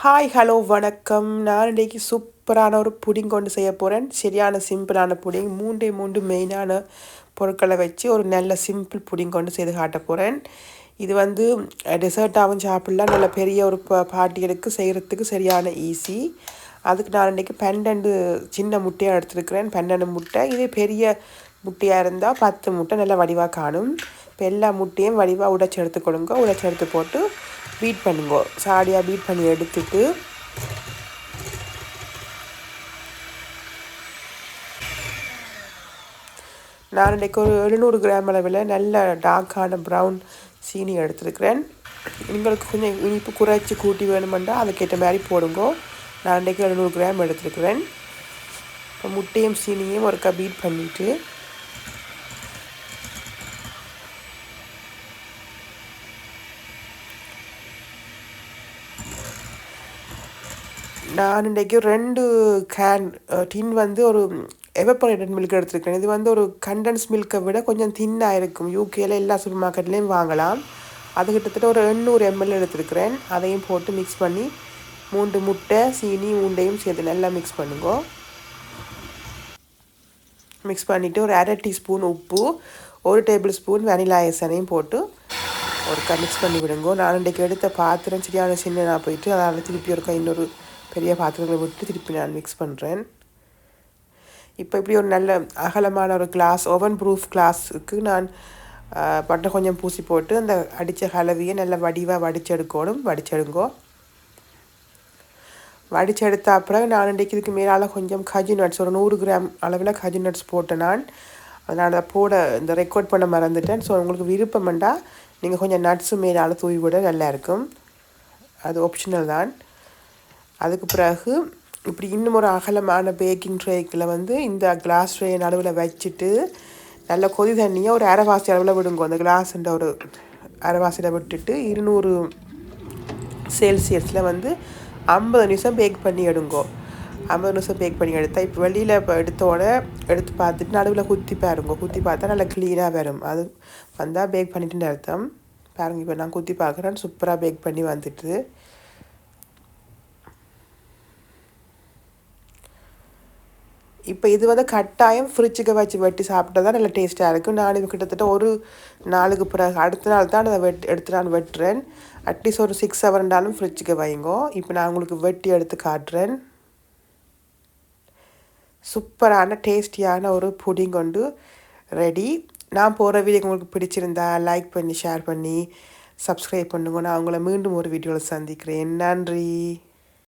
Hi hello வணக்கம். நான் இன்றைக்கி சூப்பரான ஒரு புடிங் கொண்டு செய்ய போகிறேன். சரியான சிம்பிளான புடிங். மூன்று மெயினான பொருட்களை வச்சு ஒரு நல்ல சிம்பிள் புடிங் கொண்டு செய்து காட்ட போகிறேன். இது வந்து டெசர்ட்டாகவும் சாப்பிடலாம். நல்ல பெரிய ஒரு பார்ட்டிகளுக்கு செய்கிறதுக்கு சரியான ஈஸி. அதுக்கு நான் இன்றைக்கி 12 சின்ன முட்டையாக எடுத்துருக்கிறேன். 12 முட்டை. இதே பெரிய முட்டையாக இருந்தால் 10 முட்டை நல்லா வடிவாக காணும். இப்போ எல்லா முட்டையும் வடிவாக உடைச்சி எடுத்துக்கொடுங்க. உடைச்சி எடுத்து போட்டு பீட் பண்ணுங்க. சாடியாக பீட் பண்ணி எடுத்துட்டு நான் இன்றைக்கு ஒரு 700 கிராம் அளவில் நல்ல டார்க்கான ப்ரௌன் சீனி எடுத்துருக்கிறேன். உங்களுக்கு கொஞ்சம் இனிப்பு குறைச்சி கூட்டி வேணுமெண்டா அதுக்கேற்ற மாதிரி போடுங்க. நான் இன்றைக்கு 700 கிராம் எடுத்துருக்கிறேன். இப்போ முட்டையும் சீனியும் ஒருக்கா பீட் பண்ணிவிட்டு நான் இன்றைக்கு 2 டின் வந்து ஒரு எவப்பரேட்டட் மில்க் எடுத்துருக்கேன். இது வந்து ஒரு கண்டன்ஸ் மில்கை விட கொஞ்சம் தின்னாக இருக்கும். யூகேயில் எல்லா சூப்பர் மார்க்கெட்லேயும் வாங்கலாம். அது கிட்டத்தட்ட ஒரு 800 ml எடுத்துருக்கிறேன். அதையும் போட்டு மிக்ஸ் பண்ணி 3 முட்டை சீனி உண்டையும் சேர்த்து நல்லா மிக்ஸ் பண்ணுங்க. மிக்ஸ் பண்ணிவிட்டு ஒரு 1/2 டீஸ்பூன் உப்பு, 1 டேபிள் ஸ்பூன் வெனிலா எசனையும் போட்டு ஒருக்கா மிக்ஸ் பண்ணி விடுங்க. நான் இன்றைக்கு எடுத்த பாத்திரம் சரியான சின்னதாக போயிட்டு அதனால் திருப்பி ஒருக்கா இன்னொரு பெரிய பாத்திரங்களை விட்டு திருப்பி நான் மிக்ஸ் பண்ணுறேன். இப்போ இப்படி ஒரு நல்ல அகலமான ஒரு கிளாஸ் ஓவன் ப்ரூஃப் கிளாஸுக்கு நான் பட்டை கொஞ்சம் பூசி போட்டு அந்த அடித்த கலவையை நல்லா வடிவாக வடிச்செடுங்கோ. வடிச்செடுத்த அப்புறம் நான் இன்றைக்கு இதுக்கு மேலால் கொஞ்சம் கஜு நட்ஸ் ஒரு 100 கிராம் அளவில் கஜு நட்ஸ் போட்டேன். நான் அதனால் அதை இந்த ரெக்கார்ட் பண்ண மறந்துட்டேன். ஸோ உங்களுக்கு விருப்பம்ண்டா நீங்கள் கொஞ்சம் நட்ஸு மேலால் தூவி விட நல்லாயிருக்கும். அது ஆப்ஷனல் தான். அதுக்கு பிறகு இப்படி இன்னும் ஒரு அகலமான பேக்கிங் ட்ரேக்கில் வந்து இந்த கிளாஸ் ட்ரே நடுவில் வச்சுட்டு நல்ல கொதி தண்ணியை ஒரு அரைவாசி அளவில் விடுங்க. அந்த கிளாஸுன்ற ஒரு அரைவாசியில் விட்டுட்டு 200 செல்சியஸில் வந்து 50 நிமிஷம் பேக் பண்ணி எடுங்கோ. 50 நிமிஷம் பேக் பண்ணி எடுத்தால் இப்போ வெளியில் இப்போ எடுத்து பார்த்துட்டு நடுவில் குத்தி பார்த்தா நல்லா க்ளீனாக வரும். அது வந்தால் பேக் பண்ணிட்டுன்னு அர்த்தம். பாருங்கள், இப்போ நான் குத்தி பார்க்குறேன். சூப்பராக பேக் பண்ணி வந்துட்டு இப்போ இது வந்து கட்டாயம் ஃப்ரிட்ஜுக்கு வச்சு வெட்டி சாப்பிட்டா தான் நல்லா டேஸ்ட்டாக இருக்கும். நான் இது கிட்டத்தட்ட ஒரு நாளுக்கு பிறகு அடுத்த நாள் தான் அதை எடுத்து நான் வெட்டுறேன். அட்லீஸ்ட் ஒரு 6 ஹவர் இருந்தாலும் ஃப்ரிட்ஜுக்கு வைங்கோ. இப்போ நான் உங்களுக்கு வெட்டி எடுத்து காட்டுறேன். சூப்பரான டேஸ்டியான ஒரு புடிங் கொண்டு ரெடி. நான் போகிற வீடியோ உங்களுக்கு பிடிச்சிருந்தா லைக் பண்ணி ஷேர் பண்ணி சப்ஸ்கிரைப் பண்ணுங்க. நான் உங்களை மீண்டும் ஒரு வீடியோவில் சந்திக்கிறேன். நன்றி.